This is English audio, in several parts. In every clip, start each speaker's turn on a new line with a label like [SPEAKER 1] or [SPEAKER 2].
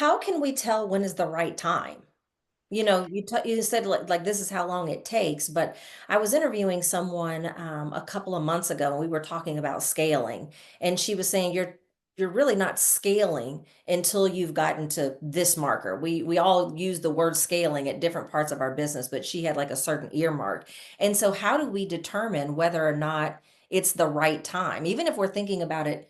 [SPEAKER 1] How can we tell when is the right time? You said like this is how long it takes, but I was interviewing someone a couple of months ago, and we were talking about scaling, and she was saying you're really not scaling until you've gotten to this marker. We all use the word scaling at different parts of our business, but she had like a certain earmark. And so how do we determine whether or not it's the right time? Even if we're thinking about it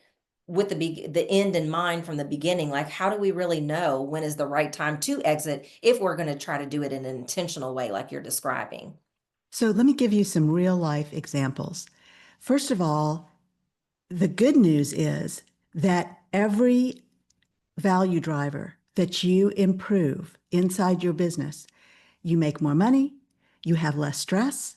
[SPEAKER 1] with the end in mind from the beginning, like how do we really know when is the right time to exit if we're going to try to do it in an intentional way like you're describing?
[SPEAKER 2] So let me give you some real life examples. First of all, the good news is that every value driver that you improve inside your business, you make more money, you have less stress,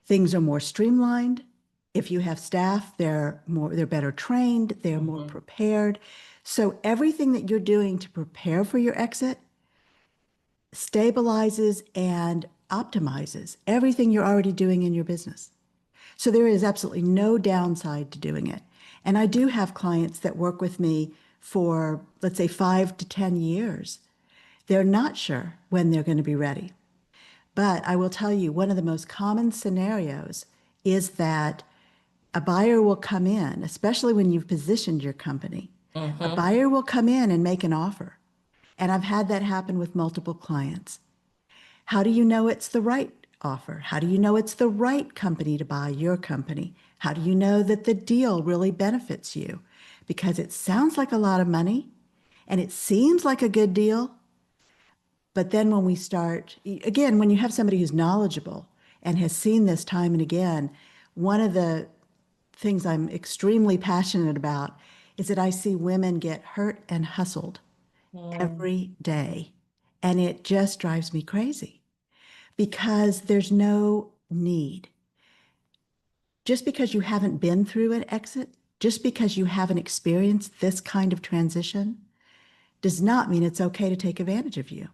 [SPEAKER 2] things are more streamlined. If you have staff, they're better trained, they're more
[SPEAKER 1] Mhm.
[SPEAKER 2] prepared. So everything that you're doing to prepare for your exit stabilizes and optimizes everything you're already doing in your business. So there is absolutely no downside to doing it. And I do have clients that work with me for, let's say, 5 to 10 years. They're not sure when they're going to be ready. But I will tell you, one of the most common scenarios is that a buyer will come in, especially when you've positioned your company. A
[SPEAKER 1] Mhm.
[SPEAKER 2] buyer will come in and make an offer. And I've had that happen with multiple clients. How do you know it's the right offer? How do you know it's the right company to buy your company? How do you know that the deal really benefits you? Because it sounds like a lot of money and it seems like a good deal. But then when we start, again, when you have somebody who's knowledgeable and has seen this time and again, one of the things I'm extremely passionate about is that I see women get hurt and hustled
[SPEAKER 1] Mm.
[SPEAKER 2] every day. And it just drives me crazy because there's no need. Just because you haven't been through an exit, just because you haven't experienced this kind of transition, does not mean it's okay to take advantage of you.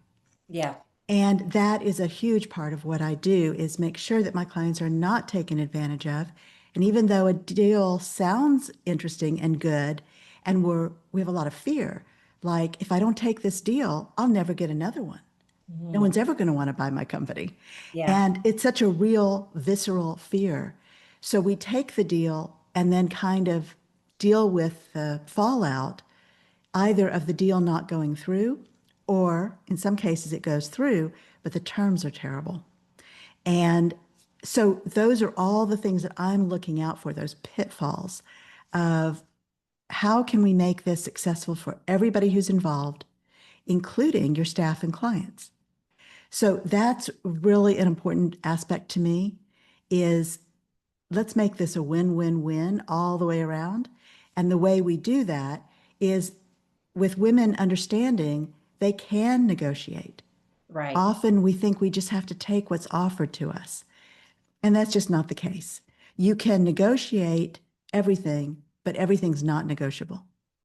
[SPEAKER 1] Yeah.
[SPEAKER 2] And that is a huge part of what I do is make sure that my clients are not taken advantage of. And even though a deal sounds interesting and good, and we have a lot of fear, like if I don't take this deal, I'll never get another one. No
[SPEAKER 1] Mhm.
[SPEAKER 2] one's ever going to want to buy my company.
[SPEAKER 1] Yeah.
[SPEAKER 2] And it's such a real, visceral fear. So we take the deal and then kind of deal with the fallout, either of the deal not going through, or in some cases it goes through, but the terms are terrible. And so those are all the things that I'm looking out for, those pitfalls of how can we make this successful for everybody who's involved, including your staff and clients. So that's really an important aspect to me is let's make this a win-win-win all the way around. And the way we do that is with women understanding they can negotiate.
[SPEAKER 1] Right.
[SPEAKER 2] Often we think we just have to take what's offered to us, and that's just not the case. You can negotiate everything, but everything's not negotiable.